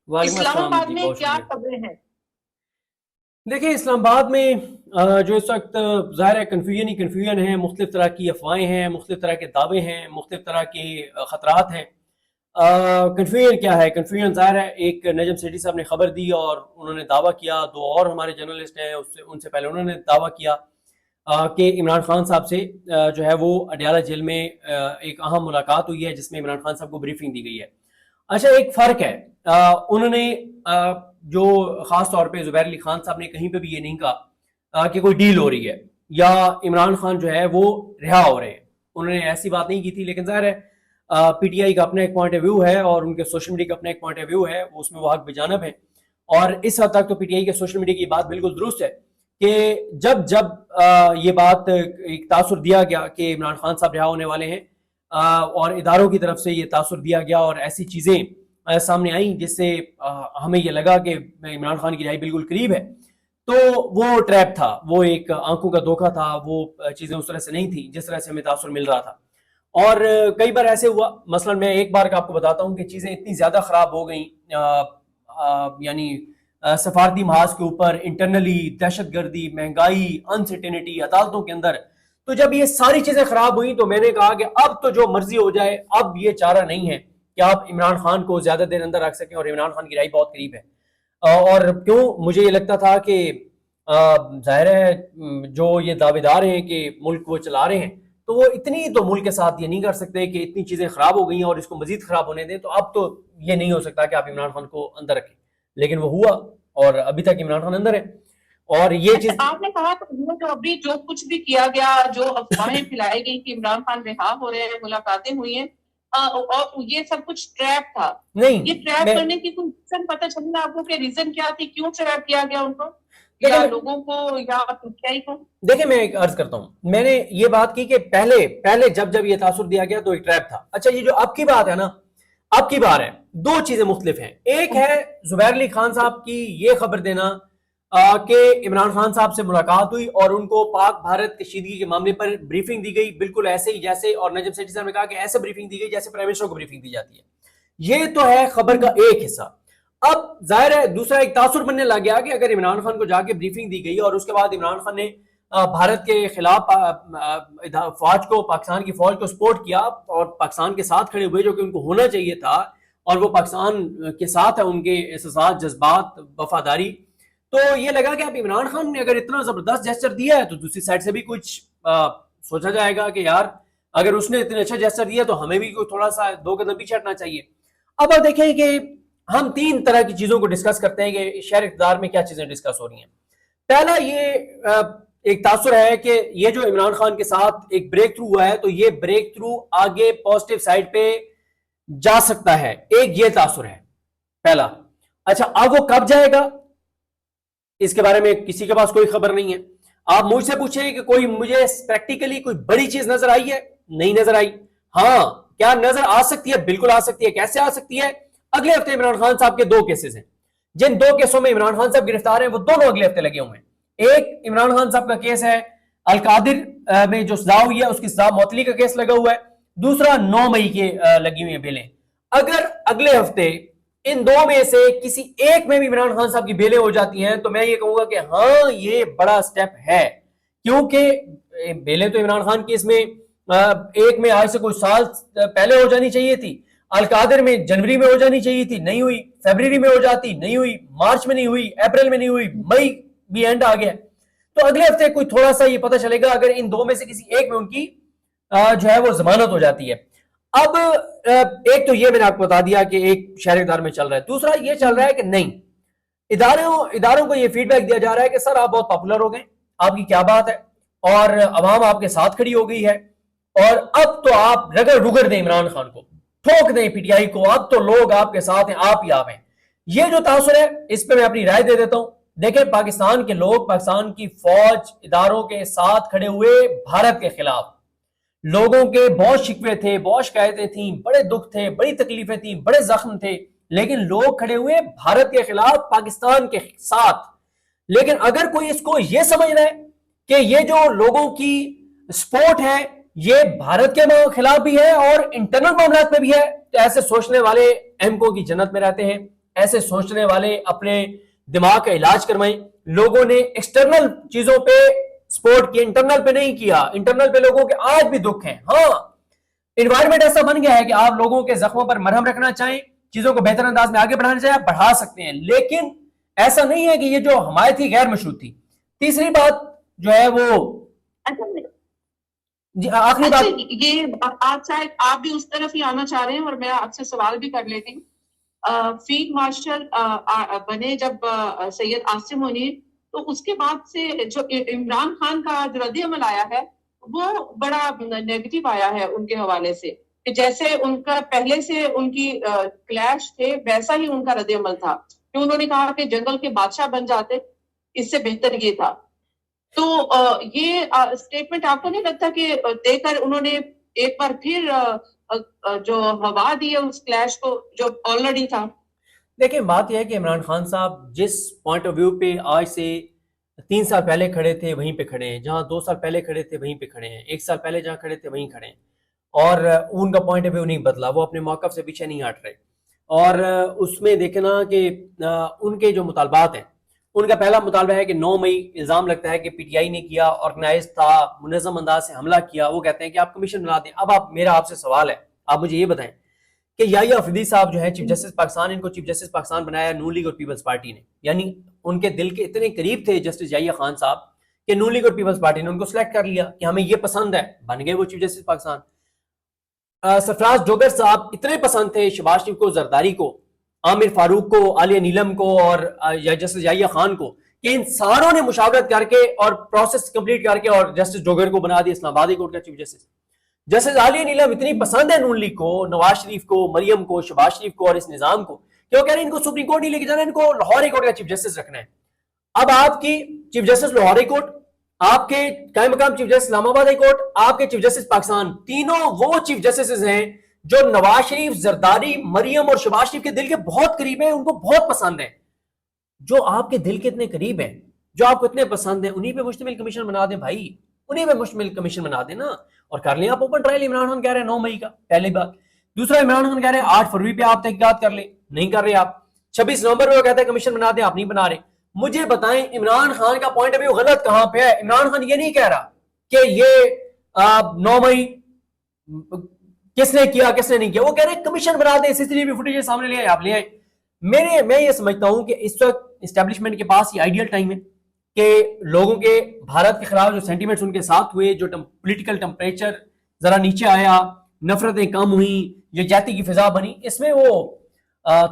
وعلیکم اسلام السلام آباد جی، میں بہت کیا شکریہ۔ خبریں ہیں؟ دیکھیں اسلام آباد میں جو اس وقت ظاہر ہے کنفیوژن ہی کنفیوژن ہے، مختلف طرح کی افواہیں ہیں، مختلف طرح کے دعوے ہیں، مختلف طرح کے خطرات ہیں۔ کنفیوژن کیا ہے؟ کنفیوژن ظاہر ہے، ایک نجم سیٹھی صاحب نے خبر دی اور انہوں نے دعویٰ کیا، دو اور ہمارے جرنلسٹ ہیں ان سے پہلے انہوں نے دعویٰ کیا کہ عمران خان صاحب سے جو ہے وہ اڈیالہ جیل میں ایک اہم ملاقات ہوئی ہے جس میں عمران خان صاحب کو بریفنگ دی گئی ہے۔ اچھا ایک فرق ہے، انہوں نے جو خاص طور پہ زبیر علی خان صاحب نے کہیں پہ بھی یہ نہیں کہا کہ کوئی ڈیل ہو رہی ہے یا عمران خان جو ہے وہ رہا ہو رہے ہیں، انہوں نے ایسی بات نہیں کی تھی۔ لیکن ظاہر ہے پی ٹی آئی کا اپنا ایک پوائنٹ آف ویو ہے اور ان کے سوشل میڈیا کا اپنا ایک پوائنٹ آف ویو ہے، اس میں وہ حق بجانب ہے۔ اور اس حد تک تو پی ٹی آئی کے سوشل میڈیا کی بات بالکل درست ہے کہ جب یہ بات ایک تاثر دیا گیا کہ عمران خان صاحب رہا ہونے والے ہیں اور اداروں کی طرف سے یہ تاثر دیا گیا اور ایسی چیزیں سامنے آئیں جس سے ہمیں یہ لگا کہ عمران خان کی رہائی بالکل قریب ہے، تو وہ ٹریپ تھا، وہ ایک آنکھوں کا دھوکہ تھا، وہ چیزیں اس طرح سے نہیں تھی جس طرح سے ہمیں تاثر مل رہا تھا۔ اور کئی بار ایسے ہوا، مثلا میں ایک بار کا آپ کو بتاتا ہوں کہ چیزیں اتنی زیادہ خراب ہو گئیں، یعنی سفارتی محاذ کے اوپر، انٹرنلی دہشت گردی، مہنگائی، انسرٹینٹی عدالتوں کے اندر، تو جب یہ ساری چیزیں خراب ہوئیں تو میں نے کہا کہ اب تو جو مرضی ہو جائے، اب یہ چارہ نہیں ہے کہ آپ عمران خان کو زیادہ دیر اندر رکھ سکیں، اور عمران خان کی رہائی بہت قریب ہے۔ اور کیوں مجھے یہ لگتا تھا کہ ظاہر ہے جو یہ دعوے دار ہیں کہ ملک وہ چلا رہے ہیں تو وہ اتنی تو ملک کے ساتھ یہ نہیں کر سکتے کہ اتنی چیزیں خراب ہو گئی ہیں اور اس کو مزید خراب ہونے دیں، تو اب تو یہ نہیں ہو سکتا کہ آپ عمران خان کو اندر رکھیں۔ لیکن وہ ہوا اور ابھی تک عمران خان اندر ہے۔ اور یہ اچھا، چیز آپ نے کہا تو جو ابھی جو کچھ بھی کیا گیا، جو افواہیں پھیلائی گئی کہ عمران خان رہا ہو رہے ہیں، ملاقاتیں ہوئی ہیں، اور یہ سب کچھ ٹریپ تھا، نہیں، یہ ٹریپ میں کرنے کی کوئی ریزن پتہ چلا آپ کو کہ ریزن کیا تھی، کیوں ٹریپ کیا گیا ان کو دیکھیں یا لوگوں کو یا پی کو؟ دیکھیں میں ایک عرض کرتا ہوں، میں نے یہ بات کی کہ پہلے جب یہ تاثر دیا گیا تو ایک ٹریپ تھا۔ اچھا یہ جو اب کی بات ہے نا، اب کی بار ہے، دو چیزیں مختلف ہیں۔ ایک ہے زبیر علی خان صاحب کی یہ خبر دینا کہ عمران خان صاحب سے ملاقات ہوئی اور ان کو پاک بھارت کشیدگی کے معاملے پر بریفنگ دی گئی، بالکل ایسے ہی جیسے، اور نجم سیٹھی صاحب نے کہا کہ ایسے بریفنگ دی گئی جیسے پرائم منسٹر کو بریفنگ دی جاتی ہے۔ یہ تو ہے خبر کا ایک حصہ۔ اب ظاہر ہے دوسرا ایک تاثر بننے لگ گیا کہ اگر عمران خان کو جا کے بریفنگ دی گئی اور اس کے بعد عمران خان نے بھارت کے خلاف فوج کو، پاکستان کی فوج کو سپورٹ کیا اور پاکستان کے ساتھ کھڑے ہوئے جو کہ ان کو ہونا چاہیے تھا، اور وہ پاکستان کے ساتھ ہے، ان کے احساسات، جذبات، وفاداری، تو یہ لگا کہ اب عمران خان نے اگر اتنا زبردست جیسچر دیا ہے تو دوسری سائڈ سے بھی کچھ سوچا جائے گا کہ یار اگر اس نے اتنا اچھا جیسچر دیا تو ہمیں بھی تھوڑا سا دو قدم پیچھے ہٹنا چاہیے۔ اب آپ دیکھیں کہ ہم تین طرح کی چیزوں کو ڈسکس کرتے ہیں کہ شہر اقتدار میں کیا چیزیں ڈسکس ہو رہی ہیں۔ پہلا یہ ایک تاثر ہے کہ یہ جو عمران خان کے ساتھ ایک بریک تھرو ہوا ہے تو یہ بریک تھرو آگے پازیٹیو سائڈ پہ جا سکتا ہے، ایک یہ تاثر ہے پہلا۔ اچھا اب وہ کب جائے گا اس کے بارے میں کسی کے پاس کوئی خبر نہیں ہے۔ آپ مجھ سے پوچھیں کہ کوئی مجھے پریکٹیکلی کوئی بڑی چیز نظر آئی ہے؟ نہیں نظر آئی۔ ہاں کیا نظر آ سکتی ہے؟ بالکل آ سکتی ہے۔ کیسے آ سکتی ہے؟ اگلے ہفتے عمران خان صاحب کے دو کیسز ہیں، جن دو کیسوں میں عمران خان صاحب گرفتار ہیں وہ دونوں اگلے ہفتے لگے ہوئے ہیں۔ ایک عمران خان صاحب کا کیس ہے القادر میں جو سزا ہوئی ہے اس کی سزا معطلی کا کیس لگا ہوا ہے، دوسرا 9 مئی کے لگی ہوئی ہیں بیلیں۔ اگر اگلے ہفتے ان دو میں سے کسی ایک میں بھی عمران خان صاحب کی بیلیں ہو جاتی ہیں تو میں یہ کہوں گا کہ ہاں یہ بڑا سٹیپ ہے، کیونکہ بیلیں تو عمران خان کی اس میں ایک میں آج سے کوئی سال پہلے ہو جانی چاہیے تھی، القادر میں جنوری میں ہو جانی چاہیے تھی، نہیں ہوئی، فیبرری میں ہو جاتی، نہیں ہوئی، مارچ میں نہیں ہوئی، اپریل میں نہیں ہوئی، مئی بھی اینڈ آ گیا، تو اگلے ہفتے کوئی تھوڑا سا یہ پتہ چلے گا اگر ان دو میں سے کسی ایک میں ان کی جو ہے وہ ضمانت ہو جاتی ہے۔ اب ایک تو یہ میں نے آپ کو بتا دیا کہ ایک شہر اقتدار میں چل رہا ہے، دوسرا یہ چل رہا ہے کہ نہیں، اداروں کو یہ فیڈ بیک دیا جا رہا ہے کہ سر آپ بہت پاپولر ہو گئے، آپ کی کیا بات ہے، اور عوام آپ کے ساتھ کھڑی ہو گئی ہے، اور اب تو آپ رگڑ دیں عمران خان کو، ٹھوک دیں پی ٹی آئی کو، اب تو لوگ آپ کے ساتھ ہیں، آپ ہی آپ ہیں۔ یہ جو تاثر ہے اس پہ میں اپنی رائے دے دیتا ہوں۔ دیکھیں پاکستان کے لوگ پاکستان کی فوج اداروں کے ساتھ کھڑے ہوئے بھارت کے خلاف، لوگوں کے بہت شکوے تھے، بہت شکایتیں تھیں، بڑے دکھ تھے، بڑی تکلیفیں تھیں، بڑے زخم تھے، لیکن لوگ کھڑے ہوئے بھارت کے خلاف، پاکستان کے ساتھ۔ لیکن اگر کوئی اس کو یہ سمجھ رہا ہے کہ یہ جو لوگوں کی سپورٹ ہے یہ بھارت کے خلاف بھی ہے اور انٹرنل معاملات میں بھی ہے، تو ایسے سوچنے والے احمقوں کی جنت میں رہتے ہیں، ایسے سوچنے والے اپنے دماغ کا علاج کروائیں. لوگوں نے ایکسٹرنل چیزوں پہ سپورٹ کیا, انٹرنل پہ نہیں کیا. انٹرنل پہ لوگوں کے آج بھی دکھ ہیں. ہاں انوائرمنٹ ایسا بن گیا ہے کہ آپ لوگوں کے زخموں پر مرہم رکھنا چاہیں, چیزوں کو بہتر انداز میں آگے بڑھانا چاہیں, آپ بڑھا سکتے ہیں, لیکن ایسا نہیں ہے کہ یہ جو حمایت تھی غیر مشروط تھی. تیسری بات جو ہے وہ جی آخری بات, یہ آپ شاید آپ بھی اس طرف ہی آنا چاہ رہے ہیں اور میں آپ سے سوال بھی کر لیتی ہوں. فیلڈ مارشل بنے جب سید عاصم منیر, تو اس کے بعد سے جو عمران خان کا جو رد عمل آیا ہے وہ بڑا نیگیٹو آیا ہے ان کے حوالے سے, کہ جیسے ان کا پہلے سے ان کی کلیش تھے ویسا ہی ان کا رد عمل تھا, کہ انہوں نے کہا کہ جنگل کے بادشاہ بن جاتے, اس سے بہتر یہ تھا. تو یہ اسٹیٹمنٹ آپ کو نہیں لگتا کہ دے کر انہوں نے ایک بار پھر جو ہوا دی ہے اس کلیش کو جو آلریڈی تھا؟ دیکھیں بات یہ ہے کہ عمران خان صاحب جس پوائنٹ آف ویو پہ آج سے 3 سال پہلے کھڑے تھے وہیں پہ کھڑے ہیں, جہاں 2 سال پہلے کھڑے تھے وہیں پہ کھڑے ہیں, 1 سال پہلے جہاں کھڑے تھے وہیں کھڑے ہیں, اور ان کا پوائنٹ آف ویو نہیں بدلا, وہ اپنے موقف سے پیچھے نہیں ہٹ رہے. اور اس میں دیکھنا کہ ان کے جو مطالبات ہیں, ان کا پہلا مطالبہ ہے کہ 9 مئی الزام لگتا ہے کہ پی ٹی آئی نے کیا, آرگنائز تھا, منظم انداز سے حملہ کیا. وہ کہتے ہیں کہ آپ کمیشن بنا دیں. اب میرا آپ سے سوال ہے, آپ مجھے یہ بتائیں کہ یحییٰ افریدی صاحب جو ہیں چیف جسٹس پاکستان, ان کو چیف جسٹس پاکستان بنایا نون لیگ اور پیپلز پارٹی نے, یعنی ان کے دل کے اتنے قریب تھے جسٹس یحییٰ خان صاحب کہ نون لیگ اور پیپلز پارٹی نے ان کو سلیکٹ کر لیا کہ ہمیں یہ پسند ہے, بن گئے وہ چیف جسٹس پاکستان. سرفراز جوگر صاحب اتنے پسند تھے شہباز شریف کو, زرداری کو, عامر فاروق کو, عالیہ نیلم کو اور جسٹس یحییٰ خان کو, کہ ان ساروں نے مشاورت کر کے اور پروسیس کمپلیٹ کر کے اور جسٹس جوگر کو بنا دیا اسلام آباد کورٹ کا چیف جسٹس. جسٹس عالیہ نیلم اتنی پسند ہے نون لیگ کو, نواز شریف کو, مریم کو, شہباز شریف کو اور اس نظام کو, کہ وہ کہہ رہے ہیں ان کو سپریم کورٹ نہیں لے کے جانا, ان کو لاہور ہائی کورٹ کا چیف جسٹس رکھنا ہے. اب آپ کی chief justice Lahore high court, آپ کے قائم مقام چیف جسٹس اسلام آباد ہائی کورٹ, آپ کے چیف جسٹس پاکستان, تینوں وہ چیف جسٹس ہیں جو نواز شریف, زرداری, مریم اور شہباز شریف کے دل کے بہت قریب ہیں, ان کو بہت پسند ہیں. جو آپ کے دل کے اتنے قریب ہیں, جو آپ کو اتنے پسند ہیں, انہی پہ مشتمل کمیشن بنا دیں بھائی, انہی پہ مشتمل کمیشن بنا دیں نا, اور کر لیں آپ اوپن ٹرائل. عمران خان کہہ رہے ہیں 9 مئی کا, پہلی بات. دوسرا عمران خان کہہ رہے ہیں 8 فروری پہ آپ تحقیقات کر لیں, نہیں کر رہے آپ. 26 نومبر پہ وہ کہتے ہیں کمیشن بنا دیں, آپ نہیں بنا رہے. مجھے بتائیں عمران خان کا پوائنٹ آف ویو غلط کہاں پہ ہے؟ عمران خان یہ نہیں کہہ رہا کہ یہ 9 مئی کس نے کیا کس نے نہیں کیا, وہ کہہ رہے ہیں کمیشن بنا دیں, CCTV فوٹیج سامنے لے آئے, آپ لے آئے. میں یہ سمجھتا ہوں کہ اس وقت اسٹیبلشمنٹ کے پاس یہ آئیڈیل ٹائم ہے کہ لوگوں کے بھارت کے خلاف جو سینٹیمنٹس ان کے ساتھ ہوئے, جو پولیٹیکل ٹمپریچر ذرا نیچے آیا, نفرتیں کم ہوئیں, یکجہتی کی فضا بنی, اس میں وہ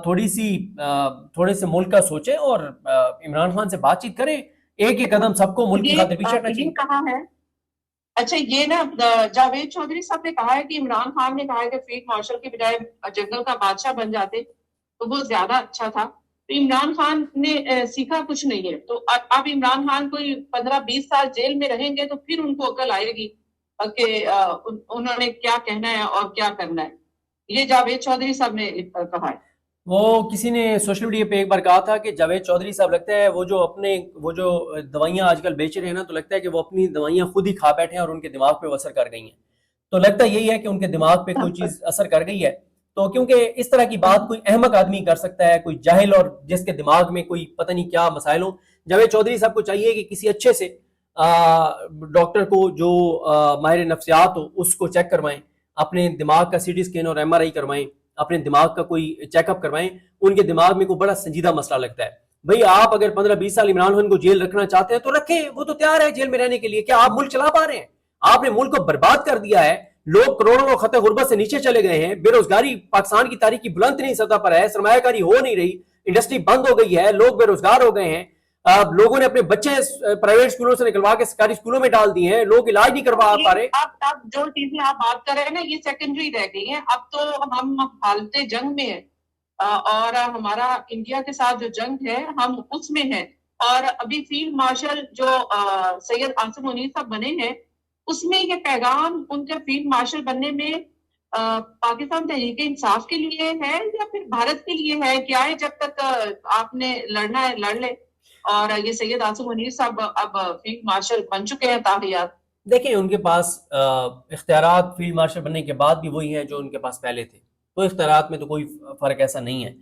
تھوڑے سے ملک کا سوچیں اور عمران خان سے بات چیت کریں, ایک قدم سب کو ملک کی خاطر پیچھے ہٹنا چاہیے. کہا ہے اچھا یہ نا جاوید چودھری صاحب نے کہا ہے کہ عمران خان نے کہا ہے کہ فیلڈ مارشل کی بجائے جنگل کا بادشاہ بن جاتے تو وہ زیادہ اچھا تھا. تو عمران خان نے سیکھا کچھ نہیں ہے, تو اب عمران خان کوئی 15-20 سال جیل میں رہیں گے تو پھر ان کو عقل آئے گی کہ انہوں نے کیا کہنا ہے اور کیا کرنا ہے. یہ جاوید چودھری صاحب نے کہا ہے. وہ کسی نے سوشل میڈیا پہ ایک بار کہا تھا کہ جاوید چودھری صاحب لگتا ہے وہ جو دوائیاں آج کل بیچ رہے ہیں نا, تو لگتا ہے کہ وہ اپنی دوائیاں خود ہی کھا بیٹھے ہیں اور ان کے دماغ پہ وہ اثر کر گئی ہیں. تو لگتا یہی ہے کہ ان کے دماغ پہ کوئی چیز اثر کر گئی ہے. تو کیونکہ اس طرح کی بات کوئی احمق آدمی کر سکتا ہے, کوئی جاہل اور جس کے دماغ میں کوئی پتہ نہیں کیا مسائل ہوں. جاوید چودھری صاحب کو چاہیے کہ کسی اچھے سے ڈاکٹر کو جو ماہر نفسیات ہو اس کو چیک کروائیں, اپنے دماغ کا CT اسکین اور MRI کروائیں, اپنے دماغ کا کوئی چیک اپ کروائیں. ان کے دماغ میں کوئی بڑا سنجیدہ مسئلہ لگتا ہے. بھئی آپ اگر 15-20 سال عمران خان کو جیل رکھنا چاہتے ہیں تو رکھیں, وہ تو تیار ہے جیل میں رہنے کے لیے. کیا آپ ملک چلا پا رہے ہیں؟ آپ نے ملک کو برباد کر دیا ہے, لوگ کروڑوں خط غربت سے نیچے چلے گئے ہیں, بے روزگاری پاکستان کی تاریخ کی بلند ترین سطح پر ہے, سرمایہ کاری ہو نہیں رہی, انڈسٹری بند ہو گئی ہے, لوگ بے روزگار ہو گئے ہیں, لوگوں نے اپنے بچے پرائیویٹ اسکولوں سے نکلوا کے سرکاری اسکولوں میں ڈال دیے ہیں, لوگ علاج نہیں کروا پا رہے. اب جو چیزیں آپ بات کر رہے ہیں نا یہ سیکنڈری رہ گئی ہیں. اب تو ہم حالت جنگ میں ہیں اور ہمارا انڈیا کے ساتھ جو جنگ ہے ہم اس میں ہیں. اور ابھی فیلڈ مارشل جو سید عاصم منیر صاحب بنے ہیں اس میں یہ پیغام ان کے فیلڈ مارشل بننے میں پاکستان تحریک انصاف کے لیے ہے یا پھر بھارت کے لیے ہے؟ کیا ہے جب تک آپ نے لڑنا ہے لڑ لے. اور یہ سید عاصم منیر صاحب اب فیلڈ مارشل بن چکے ہیں تاحیات. دیکھیں ان کے پاس اختیارات فیلڈ مارشل بننے کے بعد بھی وہی ہیں جو ان کے پاس پہلے تھے, تو اختیارات میں تو کوئی فرق ایسا نہیں ہے.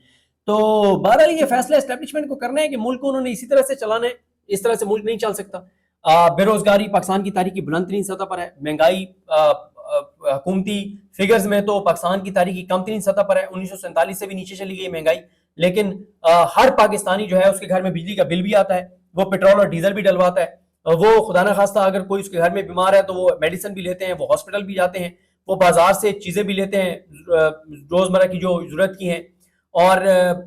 تو بہرحال یہ فیصلہ اسٹیبلشمنٹ کو کرنا ہے کہ ملک کو انہوں نے اسی طرح سے چلانا ہے، اس طرح سے ملک نہیں چل سکتا. بے روزگاری پاکستان کی تاریخ کی بلند ترین سطح پر ہے، مہنگائی حکومتی فگرز میں تو پاکستان کی تاریخ کی کم ترین سطح پر ہے، 1947 سے بھی نیچے چلی گئی مہنگائی، لیکن ہر پاکستانی جو ہے اس کے گھر میں بجلی کا بل بھی آتا ہے، وہ پیٹرول اور ڈیزل بھی ڈلواتا ہے، وہ خدا نخواستہ اگر کوئی اس کے گھر میں بیمار ہے تو وہ میڈیسن بھی لیتے ہیں، وہ ہاسپٹل بھی جاتے ہیں، وہ بازار سے چیزیں بھی لیتے ہیں روزمرہ کی جو ضرورت کی ہیں، اور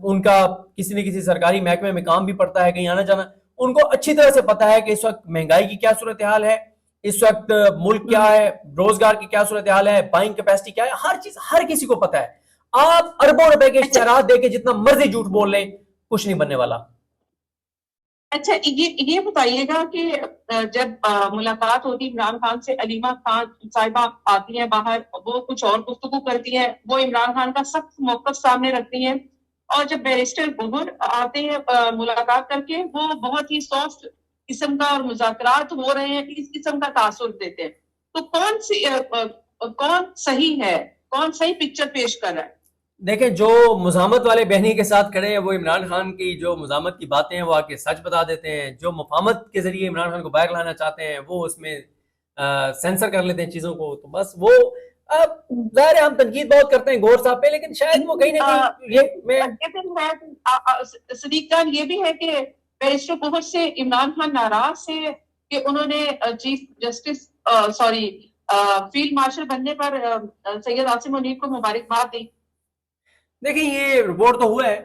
ان کا کسی نہ کسی سرکاری محکمے میں کام بھی پڑتا ہے، کہیں آنا جانا. ان کو اچھی طرح سے پتا ہے کہ اس وقت مہنگائی کی کیا صورتحال ہے، اس وقت ملک کیا ہے، روزگار کی کیا صورتحال ہے، بائنگ کیپیسٹی کیا ہے، ہر چیز ہر کسی کو پتا ہے. آپ اربوں روپے کے اچھا اشتہارات دے کے جتنا مرضی جھوٹ بول لیں کچھ نہیں بننے والا. اچھا یہ بتائیے گا کہ جب ملاقات ہوتی عمران خان سے، علیمہ خان صاحبہ آتی ہیں باہر، وہ کچھ اور گفتگو کرتی ہیں، وہ عمران خان کا سخت موقف سامنے رکھتی ہیں، اور جب بیرسٹر گوہر آتے ہیں ملاقات کر کے، وہ بہت ہی سافٹ قسم کا اور مذاکرات ہو رہے ہیں اس قسم کا تاثر دیتے ہیں. تو کون صحیح ہے، کون صحیح پکچر پیش کر رہا ہے؟ دیکھیں جو مزاحمت والے بہنی کے ساتھ کھڑے ہیں وہ عمران خان کی جو مزاحمت کی باتیں ہیں وہ آ کے سچ بتا دیتے ہیں، جو مفاہمت کے ذریعے عمران خان کو باہر لانا چاہتے ہیں وہ اس میں سینسر کر لیتے ہیں چیزوں کو. تو بس وہ ظاہر ہے ہم تنقید بہت کرتے ہیں گور صاحب پہ، لیکن شاید وہ کہیں نہ کہیں صدیق جان یہ بھی ہے کہ بیرسٹر گوہر سے عمران خان ناراض ہے کہ انہوں نے چیف جسٹس فیلڈ مارشل بننے پر سید عاصم منیر کو مبارکباد دی. دیکھیں یہ رپورٹ تو ہوا ہے،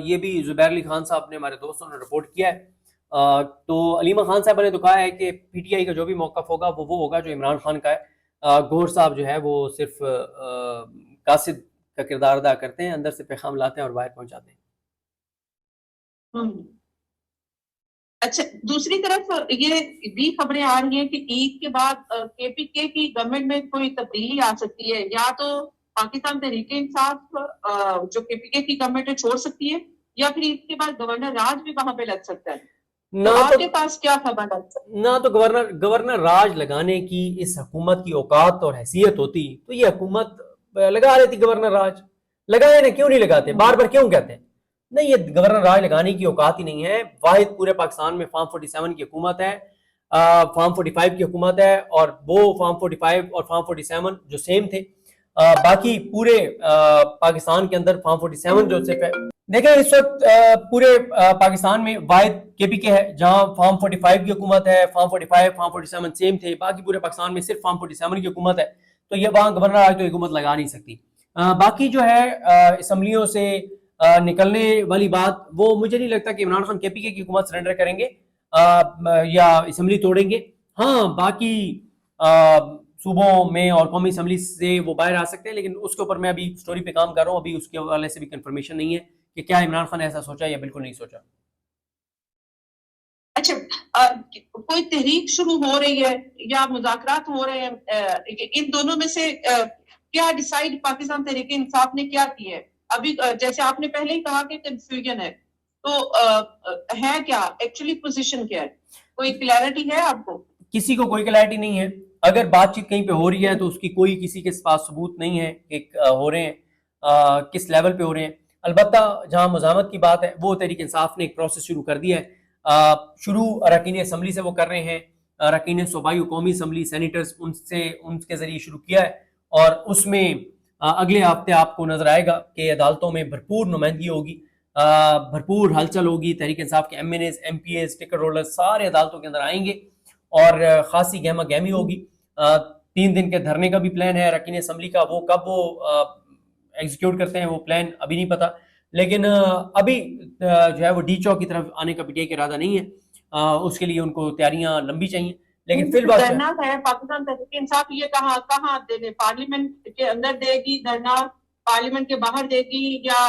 یہ بھی زبیر علی خان صاحب نے، ہمارے دوستوں نے رپورٹ کیا ہے. تو علیمہ خان صاحب نے تو کہا ہے کہ پی ٹی آئی کا جو بھی موقف ہوگا وہ ہوگا جو عمران خان کا ہے. گور صاحب جو ہے وہ صرف قاصد کا کردار ادا کرتے ہیں، اندر سے پیغام لاتے ہیں اور باہر پہنچاتے ہیں. اچھا دوسری طرف یہ بھی خبریں آ رہی ہیں کہ عید کے بعد کے پی کے کی گورنمنٹ میں کوئی تبدیلی آ سکتی ہے، یا تو پاکستان تحریک انصاف جو کے پی کے کی گورنمنٹ ہے چھوڑ سکتی ہے، یا پھر عید کے بعد گورنر راج بھی وہاں پہ لگ سکتا ہے. تو آپ کے پاس کیا خبر ہے؟ نہ تو گورنر راج لگانے کی اس حکومت کی اوقات اور حیثیت ہوتی تو یہ حکومت لگا لیتی گورنر راج. لگائے نا، کیوں نہیں لگاتے، بار بار کیوں کہتے ہیں؟ نہیں، یہ گورنر راج لگانے کی اوقات ہی نہیں ہے. واحد پورے پاکستان میں فارم 47 کی حکومت ہے، فارم 45 کی حکومت ہے، اور وہ فارم 45 اور فارم 47 جو سیم تھے. باقی پورے پاکستان کے اندر فارم 47 جو صرف ہے. دیکھیں اس وقت پورے پاکستان میں واحد کے پی کے ہے جہاں فارم 45 کی حکومت ہے، فارم 45 فارم 47 سیم تھے. باقی پورے پاکستان میں صرف فارم 47 کی حکومت ہے. تو یہ وہاں گورنر آج تو حکومت لگا نہیں سکتی. باقی جو ہے اسمبلیوں سے نکلنے والی بات، وہ مجھے نہیں لگتا کہ عمران خان کے پی کے کی حکومت سرنڈر کریں گے یا اسمبلی توڑیں گے. ہاں باقی صوبوں میں اور قومی اسمبلی سے وہ باہر آ سکتے ہیں، لیکن اس کے اوپر میں ابھی سٹوری پہ کام کر رہا ہوں، ابھی اس کے حوالے سے بھی کنفرمیشن نہیں ہے کہ کیا عمران خان ایسا سوچا یا بالکل نہیں سوچا. اچھا کوئی تحریک شروع ہو رہی ہے یا مذاکرات ہو رہے ہیں، ان دونوں میں سے کیا ڈیسائیڈ پاکستان تحریک انصاف نے کیا کی ہے؟ ابھی جیسے آپ نے پہلے ہی کہا کہ کنفیوژن ہے، تو ہے کیا ایکچولی پوزیشن کیا ہے؟ کوئی کلیئرٹی ہے آپ کو؟ کسی کو کوئی کلیئرٹی نہیں ہے. اگر بات چیت کہیں پہ ہو رہی ہے تو اس کی کوئی کسی کے پاس ثبوت نہیں ہے کہ ہو رہے ہیں کس لیول پہ ہو رہے ہیں. البتہ جہاں مزاحمت کی بات ہے وہ تحریک انصاف نے ایک پروسیس شروع کر دیا ہے. شروع اراکین اسمبلی سے وہ کر رہے ہیں، اراکین صوبائی و قومی اسمبلی سینیٹرز ان کے ذریعے شروع کیا ہے، اور اس میں اگلے ہفتے آپ کو نظر آئے گا کہ عدالتوں میں بھرپور نمائندگی ہوگی، بھرپور ہلچل ہوگی. تحریک انصاف کے MNAs, MPAs, ticket رولر سارے عدالتوں کے اندر آئیں گے اور خاصی گہما گہمی ہوگی. 3 دن کے دھرنے کا بھی پلان ہے اراکین اسمبلی کا، وہ کب وہ ایگزیکیوٹ کرتے ہیں وہ پلان ابھی نہیں پتا، لیکن ابھی جو ہے وہ ڈی چوک کی طرف آنے کا پی ٹی آئی کا ارادہ نہیں ہے. اس کے لیے ان کو تیاریاں لمبی چاہیے، لیکن فی الوقت دھرنا ہے پاکستان تحریک انصاف یہ کہاں دے، پارلیمنٹ کے اندر دے گی دھرنا، پارلیمنٹ کے باہر دے گی، یا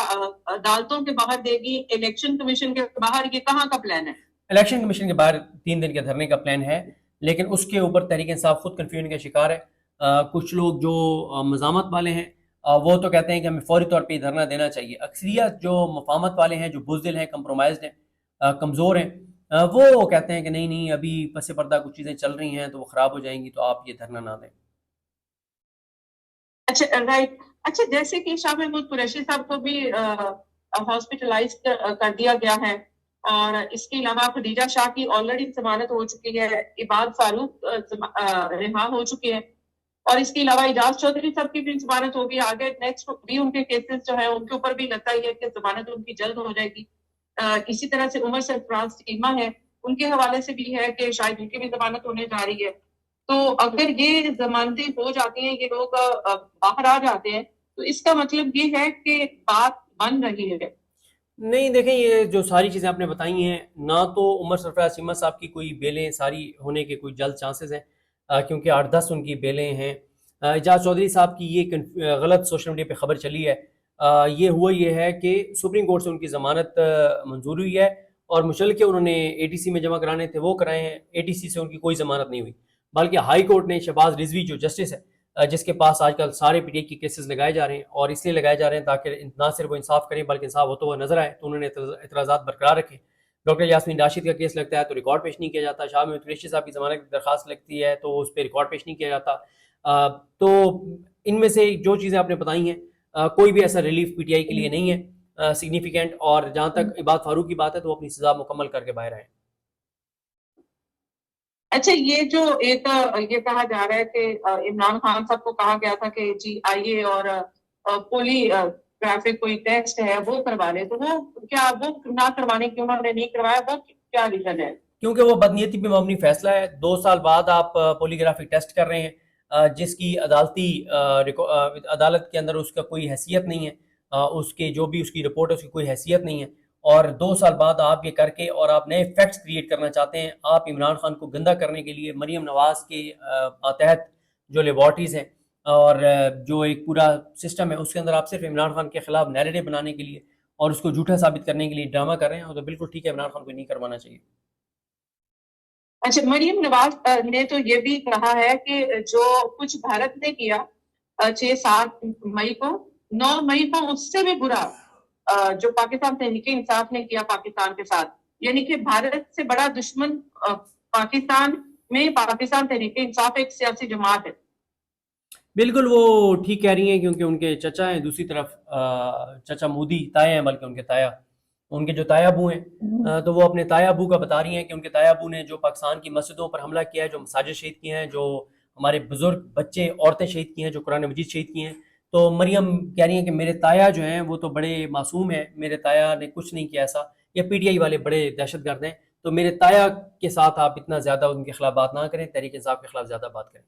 عدالتوں کے باہر دے گی، الیکشن کمیشن کے باہر، یہ کہاں کا پلان ہے؟ الیکشن کمیشن کے باہر 3 دن کے دھرنے کا پلان ہے، لیکن اس کے اوپر تحریک انصاف خود کنفیوژن کا شکار ہے. کچھ لوگ جو مزاحمت والے ہیں وہ تو کہتے ہیں کہ ہمیں فوری طور پہ دھرنا دینا چاہیے. اکثریت جو مفاہمت والے ہیں، جو بزدل ہیں، کمپرومائزڈ ہیں، کمزور ہیں، وہ کہتے ہیں کہ نہیں ابھی پس پردہ کچھ چیزیں چل رہی ہیں تو وہ خراب ہو جائیں گی، تو آپ یہ دھرنا نہ دیں. اچھا رائٹ. اچھا جیسے کہ شاہ محمود قریشی صاحب کو بھی ہاسپٹلائز کر دیا گیا ہے. اور اس کے علاوہ خدیجہ شاہ کی آلریڈی ضمانت ہو چکی ہے, عباد فاروق رہا ہو چکے ہیں, اور اس کے علاوہ اعجاز چودھری صاحب کی بھی ضمانت ہوگی. آگے نیکسٹ بھی ان کے کیسز جو ہے ان کے اوپر بھی لگتا ہی ہے کہ ضمانت ان کی جلد ہو جائے گی. اسی طرح سے عمر سرفراز ٹیمہ ہے, ان کے حوالے سے بھی ہے کہ شاید ان کی بھی ضمانت ہونے جا رہی ہے. تو اگر یہ ضمانتیں ہو جاتی ہیں, یہ لوگ باہر آ جاتے ہیں, تو اس کا مطلب یہ ہے کہ بات بن رہی ہے. نہیں دیکھیں, یہ جو ساری چیزیں آپ نے بتائی ہیں, نہ تو عمر سرفراز چیمہ صاحب کی کوئی بیلیں ساری ہونے کے کوئی جلد چانسز ہیں, کیونکہ 8-10 ان کی بیلیں ہیں. اعجاز چودھری صاحب کی یہ غلط سوشل میڈیا پہ خبر چلی ہے. یہ ہوا یہ ہے کہ سپریم کورٹ سے ان کی ضمانت منظور ہوئی ہے, اور مشلکے انہوں نے اے ٹی سی میں جمع کرانے تھے وہ کرائے ہیں. اے ٹی سی سے ان کی کوئی ضمانت نہیں ہوئی, بلکہ ہائی کورٹ نے شہباز رضوی جو جسٹس ہے, جس کے پاس آج کل سارے پی ٹی آئی کے کیسز لگائے جا رہے ہیں, اور اس لیے لگائے جا رہے ہیں تاکہ نہ صرف وہ انصاف کریں بلکہ انصاف ہوتا ہوا نظر آئے, تو انہوں نے اعتراضات برقرار رکھے. ڈاکٹر یاسمین راشد کا کیس لگتا ہے تو ریکارڈ پیش نہیں کیا جاتا. شاہ محمود قریشی صاحب کی ضمانت کی درخواست لگتی ہے تو اس پہ ریکارڈ پیش نہیں کیا جاتا. تو ان میں سے جو چیزیں آپ نے بتائی ہیں, کوئی بھی ایسا ریلیف پی ٹی آئی کے لیے نہیں ہے سگنیفیکینٹ. اور جہاں تک عباد فاروق کی بات ہے تو وہ اپنی سزا مکمل کر کے باہر آئے. اچھا, یہ جو ایک یہ کہا جا رہا ہے کہ عمران خان صاحب کو کہا گیا تھا کہ جی آئیے اور پولی گرافک کوئی ٹیسٹ ہے وہ کروا لیں, تو وہ کیا وہ نہ کروانے کی انہوں نے نہیں کروایا, وہ کیا ریزن ہے؟ کیونکہ وہ بدنیتی پہ مبنی فیصلہ ہے. 2 سال بعد آپ پولیگرافک ٹیسٹ کر رہے ہیں, جس کی عدالت کے اندر اس کا کوئی حیثیت نہیں ہے, اس کے جو بھی اس کی رپورٹ ہے اس کی کوئی حیثیت نہیں ہے. اور 2 سال بعد آپ یہ کر کے اور آپ نئے فیکٹس کریٹ کرنا چاہتے ہیں. آپ عمران خان کو گندہ کرنے کے لیے مریم نواز کے ماتحت جو لیبارٹریز ہیں اور جو ایک پورا سسٹم ہے اس کے اندر آپ صرف عمران خان کے خلاف نیریٹو بنانے کے لیے اور اس کو جھوٹا ثابت کرنے کے لیے ڈرامہ کر رہے ہیں, تو بالکل ٹھیک ہے, عمران خان کو نہیں کروانا چاہیے. اچھا, مریم نواز نے تو یہ بھی کہا ہے کہ جو کچھ بھارت نے کیا 6-7 مئی کو, 9 مئی کو اس سے بھی برا جو پاکستان تحریک انصاف نے کیا پاکستان کے ساتھ, یعنی کہ بھارت سے بڑا دشمن پاکستان میں پاکستان تحریک انصاف ایک سیاسی جماعت ہے. بالکل وہ ٹھیک کہہ رہی ہیں, کیونکہ ان کے چچا ہیں دوسری طرف, چچا مودی تایا ہیں, بلکہ ان کے جو تایا ابو ہیں, تو وہ اپنے تایا ابو کا بتا رہی ہیں کہ ان کے تایا ابو نے جو پاکستان کی مسجدوں پر حملہ کیا ہے, جو مساجد شہید کی ہیں, جو ہمارے بزرگ بچے عورتیں شہید کی ہیں, جو قرآن مجید شہید کی ہیں. تو مریم کہہ رہی ہیں کہ میرے تایا جو ہیں وہ تو بڑے معصوم ہیں, میرے تایا نے کچھ نہیں کیا ایسا, یا پی ٹی آئی والے بڑے دہشت گرد ہیں, تو میرے تایا کے ساتھ آپ اتنا زیادہ ان کے خلاف بات نہ کریں, تحریک انصاف کے خلاف زیادہ بات کریں.